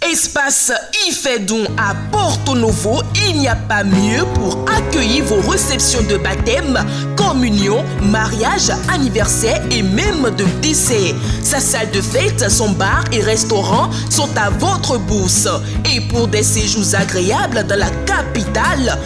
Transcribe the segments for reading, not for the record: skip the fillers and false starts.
Espace Ifedon à Porto Novo, il n'y a pas mieux pour accueillir vos réceptions de baptême, communion, mariage, anniversaire et même de décès. Sa salle de fête, son bar et restaurant sont à votre bourse. Et pour des séjours agréables dans la capitale,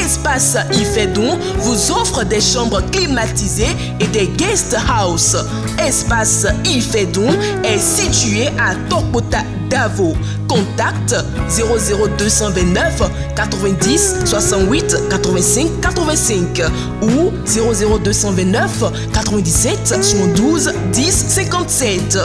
Espace Ifedon vous offre des chambres climatisées et des guest house. Espace Ifedon est situé à Tokota Davo. Contact 00229 90 68 85 85 ou 00229 97 72 10 57.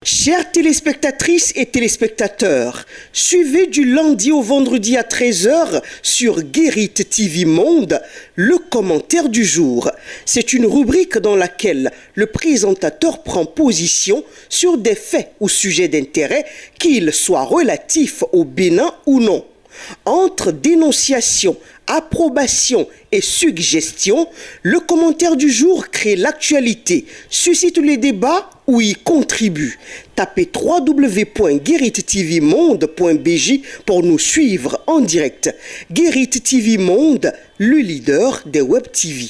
Chères téléspectatrices et téléspectateurs, suivez du lundi au vendredi à 13h sur Guérit TV Monde le commentaire du jour. C'est une rubrique dans laquelle le présentateur prend position sur des faits ou sujets d'intérêt, qu'ils soient relatifs au Bénin ou non. Entre dénonciation, approbation et suggestion, le commentaire du jour crée l'actualité, suscite les débats ou y contribue. Tapez www.gueritvmonde.bj pour nous suivre en direct. Guérit TV Monde, le leader des Web TV.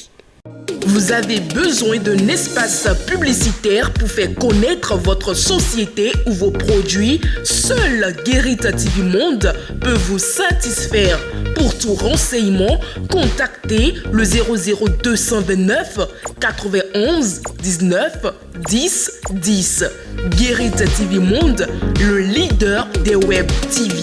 Vous avez besoin d'un espace publicitaire pour faire connaître votre société ou vos produits? Seul Guérit TV Monde peut vous satisfaire. Pour tout renseignement, contactez le 00229 91 19 10 10. Guérit TV Monde, le leader des Web TV.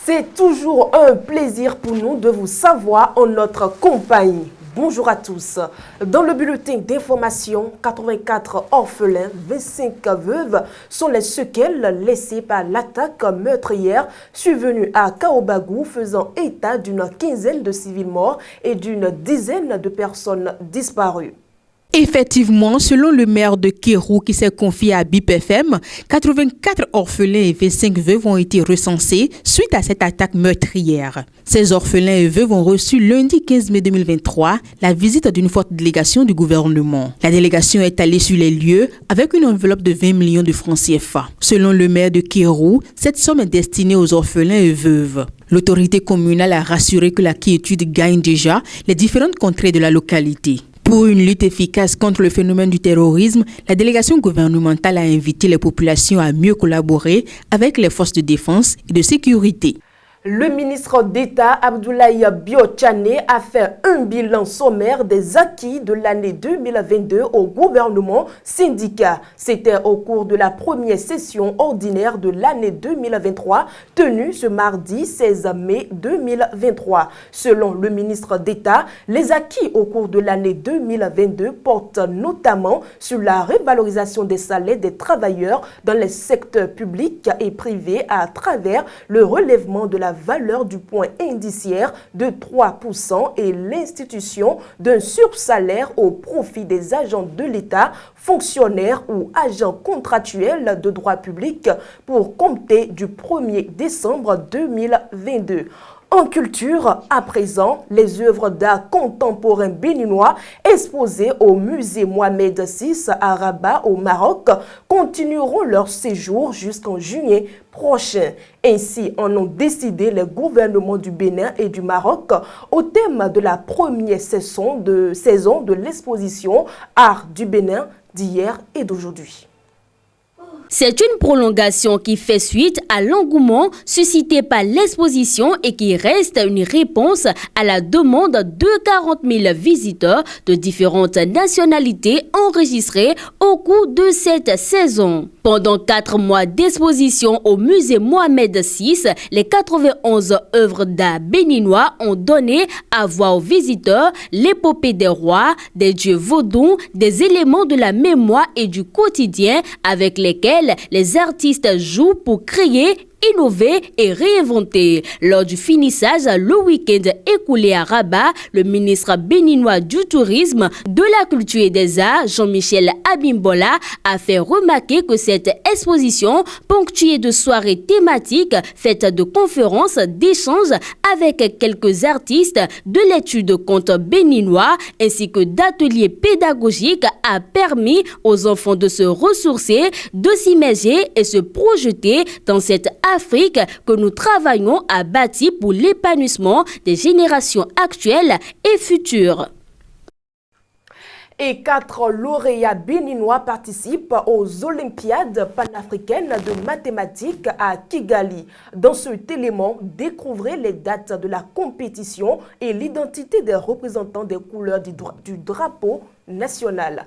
C'est toujours un plaisir pour nous de vous savoir en notre compagnie. Bonjour à tous. Dans le bulletin d'information, 84 orphelins, 25 veuves sont les séquelles laissées par l'attaque meurtrière survenue à Kaobagou, faisant état d'une quinzaine de civils morts et d'une dizaine de personnes disparues. Effectivement, selon le maire de Kérou qui s'est confié à BIP FM, 84 orphelins et 25 veuves ont été recensés suite à cette attaque meurtrière. Ces orphelins et veuves ont reçu lundi 15 mai 2023 la visite d'une forte délégation du gouvernement. La délégation est allée sur les lieux avec une enveloppe de 20 millions de francs CFA. Selon le maire de Kérou, cette somme est destinée aux orphelins et veuves. L'autorité communale a rassuré que la quiétude gagne déjà les différentes contrées de la localité. Pour une lutte efficace contre le phénomène du terrorisme, la délégation gouvernementale a invité les populations à mieux collaborer avec les forces de défense et de sécurité. Le ministre d'État Abdoulaye Biotchane a fait un bilan sommaire des acquis de l'année 2022 au gouvernement syndicat. C'était au cours de la première session ordinaire de l'année 2023 tenue ce mardi 16 mai 2023. Selon le ministre d'État, les acquis au cours de l'année 2022 portent notamment sur la revalorisation des salaires des travailleurs dans les secteurs publics et privés à travers le relèvement de la valeur du point indiciaire de 3% et l'institution d'un sursalaire au profit des agents de l'État, fonctionnaires ou agents contractuels de droit public pour compter du 1er décembre 2022. En culture, à présent, les œuvres d'art contemporain béninois exposées au musée Mohamed VI à Rabat au Maroc continueront leur séjour jusqu'en juillet prochain. Ainsi en ont décidé les gouvernements du Bénin et du Maroc au thème de la première saison de l'exposition Art du Bénin d'hier et d'aujourd'hui. C'est une prolongation qui fait suite à l'engouement suscité par l'exposition et qui reste une réponse à la demande de 40 000 visiteurs de différentes nationalités enregistrés au cours de cette saison. Pendant 4 mois d'exposition au musée Mohamed VI, les 91 œuvres d'art béninois ont donné à voir aux visiteurs l'épopée des rois, des dieux vaudous, des éléments de la mémoire et du quotidien avec lesquels les artistes jouent pour créer innover et réinventer. Lors du finissage le week-end écoulé à Rabat, le ministre béninois du Tourisme, de la Culture et des Arts, Jean-Michel Abimbola, a fait remarquer que cette exposition, ponctuée de soirées thématiques, faites de conférences, d'échanges avec quelques artistes, de l'étude de contes béninois ainsi que d'ateliers pédagogiques, a permis aux enfants de se ressourcer, de s'immerger et se projeter dans cette Afrique que nous travaillons à bâtir pour l'épanouissement des générations actuelles et futures. Et 4 lauréats béninois participent aux Olympiades panafricaines de mathématiques à Kigali. Dans cet élément, découvrez les dates de la compétition et l'identité des représentants des couleurs du drapeau national.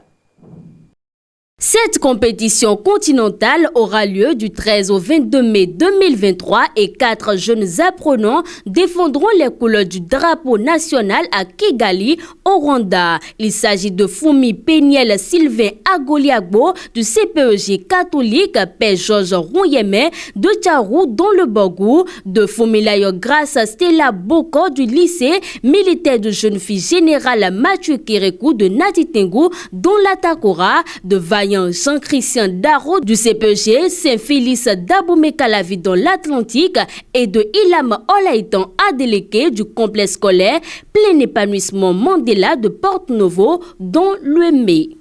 Cette compétition continentale aura lieu du 13 au 22 mai 2023 et 4 jeunes apprenants défendront les couleurs du drapeau national à Kigali, au Rwanda. Il s'agit de Fumi Peniel Sylvain Agoliagbo du CPEJ catholique, Père Georges Rouyeme de Tcharou dans le Bogou, de Fumilayo Grace Stella Boko du lycée militaire de jeune fille générale Mathieu Kérékou de Natitengu dans la Takora, de Vaillant Jean-Christian Darro du CPG Saint-Félix d'Abomey-Calavi dans l'Atlantique et de Ilham Olaïtan Adeleke du complexe scolaire Plein épanouissement Mandela de Porte-Novo dans l'UME.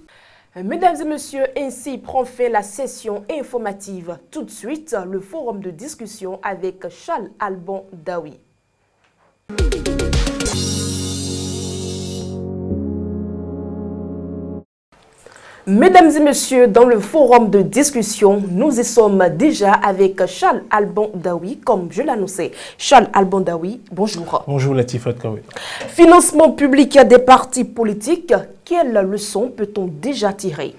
Mesdames et messieurs, ainsi prend fin la session informative. Tout de suite, le forum de discussion avec Charles Alban Daoui. Mesdames et messieurs, dans le forum de discussion, nous y sommes déjà avec Charles Alban Daoui, comme je l'annonçais. Charles Alban Daoui, bonjour. Bonjour Latifat Kaoui. Financement public des partis politiques, quelles leçons peut-on déjà tirer?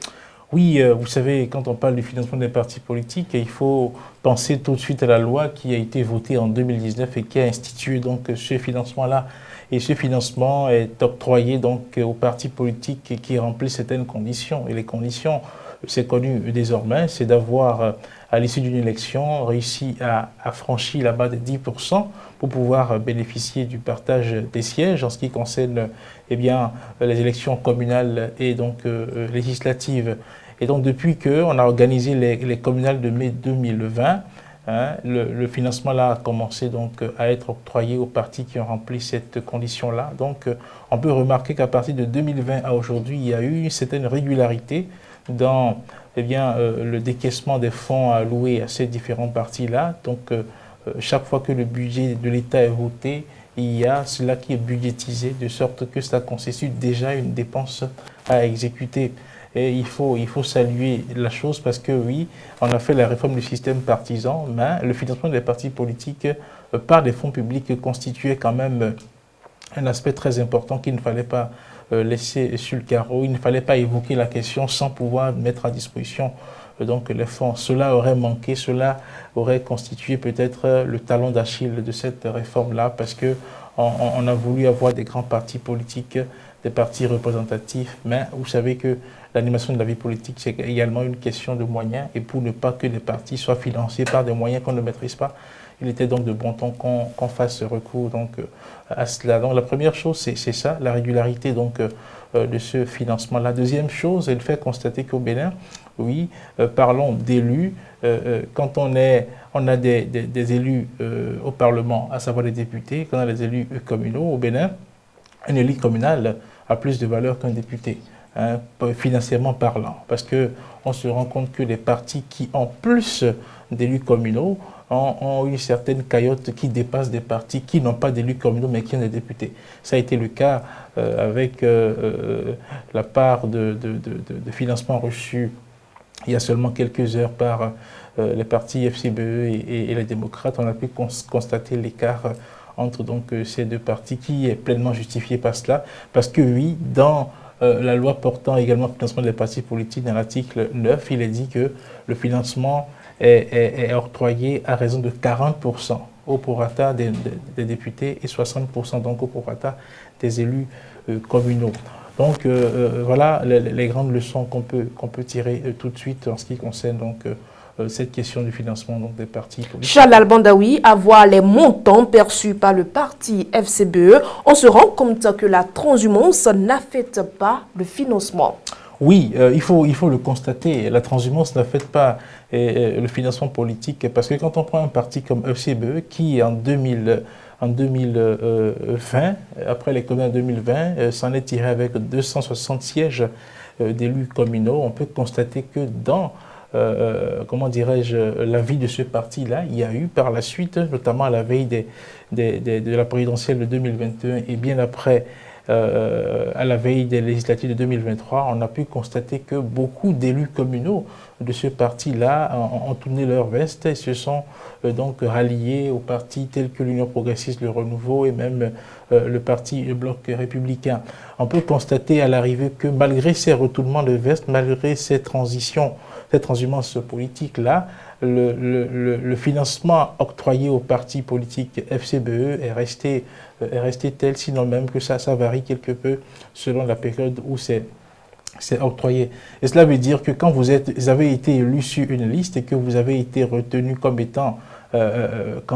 Oui, vous savez, quand on parle du financement des partis politiques, il faut penser tout de suite à la loi qui a été votée en 2019 et qui a institué donc ce financement-là. Et ce financement est octroyé donc aux partis politiques qui remplissent certaines conditions. Et les conditions, c'est connu désormais, c'est d'avoir, à l'issue d'une élection, réussi à franchir la barre des 10% pour pouvoir bénéficier du partage des sièges en ce qui concerne eh bien, les élections communales et donc législatives. Et donc depuis qu'on a organisé les communales de mai 2020, hein, le financement là a commencé donc à être octroyé aux partis qui ont rempli cette condition-là. Donc on peut remarquer qu'à partir de 2020 à aujourd'hui, il y a eu une certaine régularité dans eh bien, le décaissement des fonds alloués à ces différents partis-là. Donc chaque fois que le budget de l'État est voté, il y a cela qui est budgétisé, de sorte que ça constitue déjà une dépense à exécuter. Et il faut saluer la chose parce que oui, on a fait la réforme du système partisan, mais le financement des partis politiques par des fonds publics constituait quand même un aspect très important qu'il ne fallait pas laisser sur le carreau. Il ne fallait pas évoquer la question sans pouvoir mettre à disposition donc les fonds. Cela aurait manqué, cela aurait constitué peut-être le talon d'Achille de cette réforme-là parce que on a voulu avoir des grands partis politiques, des partis représentatifs, mais vous savez que l'animation de la vie politique, c'est également une question de moyens, et pour ne pas que les partis soient financés par des moyens qu'on ne maîtrise pas, il était donc de bon ton qu'on fasse recours donc, à cela. Donc la première chose, c'est ça, la régularité donc, de ce financement. La deuxième chose, elle fait constater qu'au Bénin, oui, parlons d'élus, quand on a des élus au Parlement, à savoir les députés, quand on a des élus communaux au Bénin, un élu communal a plus de valeur qu'un député. Hein, financièrement parlant, parce qu'on se rend compte que les partis qui ont plus d'élus communaux ont une certaine cagnotte qui dépasse des partis qui n'ont pas d'élus communaux mais qui ont des députés. Ça a été le cas avec la part de financement reçu il y a seulement quelques heures par les partis FCBE et les démocrates. On a pu constater l'écart entre donc, ces deux partis qui est pleinement justifié par cela, parce que oui, dans la loi portant également le financement des partis politiques, dans l'article 9, il est dit que le financement est octroyé à raison de 40% au prorata des députés et 60% donc au prorata des élus communaux. Donc voilà les grandes leçons qu'on peut tirer tout de suite en ce qui concerne donc, cette question du financement donc, des partis politiques. Charles Alban Daoui, à voir les montants perçus par le parti FCBE, on se rend compte que la transhumance n'affecte pas le financement. Oui, il faut le constater, la transhumance n'affecte pas le financement politique, parce que quand on prend un parti comme FCBE qui en 2020, après les communes en 2020, s'en est tiré avec 260 sièges d'élus communaux, on peut constater que dans comment dirais-je, la vie de ce parti-là, il y a eu par la suite, notamment à la veille de la présidentielle de 2021 et bien après, à la veille des législatives de 2023, on a pu constater que beaucoup d'élus communaux de ce parti-là ont tourné leur veste et se sont donc ralliés aux partis tels que l'Union progressiste, le Renouveau et même le parti le Bloc républicain. On peut constater à l'arrivée que malgré ces retournements de veste, malgré ces transitions, cette transhumance politique-là, le financement octroyé aux partis politiques FCBE est resté tel, sinon même que ça varie quelque peu selon la période où c'est octroyé. Et cela veut dire que quand vous avez été élu sur une liste et que vous avez été retenu comme étant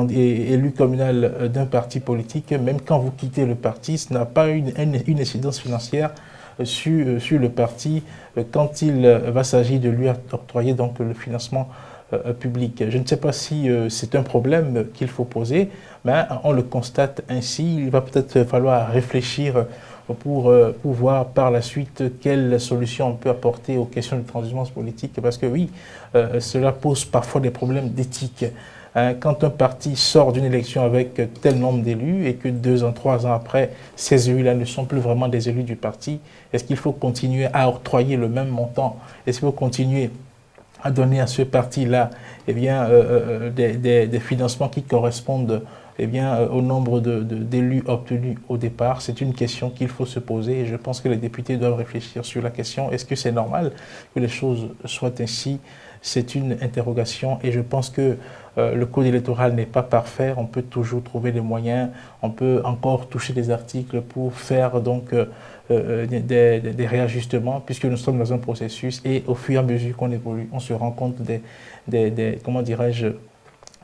élu communal d'un parti politique, même quand vous quittez le parti, ce n'a pas une incidence financière sur le parti quand il va s'agir de lui octroyer donc le financement public. Je ne sais pas si c'est un problème qu'il faut poser, mais on le constate ainsi. Il va peut-être falloir réfléchir pour voir par la suite quelle solution on peut apporter aux questions de transhumance politique, parce que oui, cela pose parfois des problèmes d'éthique. Quand un parti sort d'une élection avec tel nombre d'élus et que 2 ans, 3 ans après, ces élus-là ne sont plus vraiment des élus du parti, est-ce qu'il faut continuer à octroyer le même montant? Est-ce qu'il faut continuer à donner à ce parti-là eh bien, des financements qui correspondent eh bien, au nombre d'élus obtenus au départ? C'est une question qu'il faut se poser et je pense que les députés doivent réfléchir sur la question. Est-ce que c'est normal que les choses soient ainsi? C'est une interrogation et je pense que le code électoral n'est pas parfait. On peut toujours trouver des moyens, on peut encore toucher des articles pour faire donc des réajustements, puisque nous sommes dans un processus et au fur et à mesure qu'on évolue, on se rend compte comment dirais-je,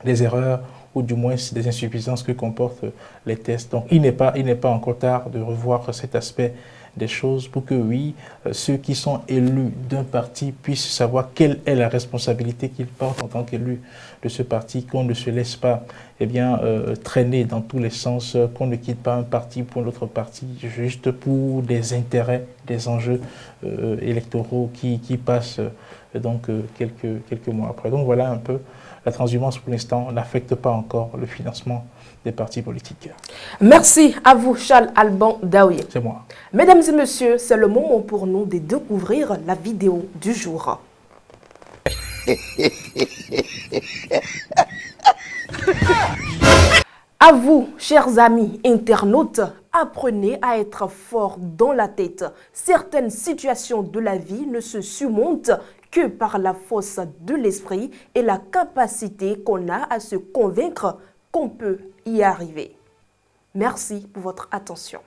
des erreurs ou du moins des insuffisances que comportent les tests. Donc il n'est pas encore tard de revoir cet aspect des choses pour que oui, ceux qui sont élus d'un parti puissent savoir quelle est la responsabilité qu'ils portent en tant qu'élus de ce parti, qu'on ne se laisse pas eh bien, traîner dans tous les sens, qu'on ne quitte pas un parti pour l'autre parti juste pour des intérêts, des enjeux électoraux qui passent donc quelques mois après. Donc voilà un peu, la transhumance pour l'instant n'affecte pas encore le financement des partis politiques. Merci à vous, Charles Alban Daoui. C'est moi. Mesdames et messieurs, c'est le moment pour nous de découvrir la vidéo du jour. À vous, chers amis internautes, apprenez à être fort dans la tête. Certaines situations de la vie ne se surmontent que par la force de l'esprit et la capacité qu'on a à se convaincre qu'on peut y arriver. Merci pour votre attention.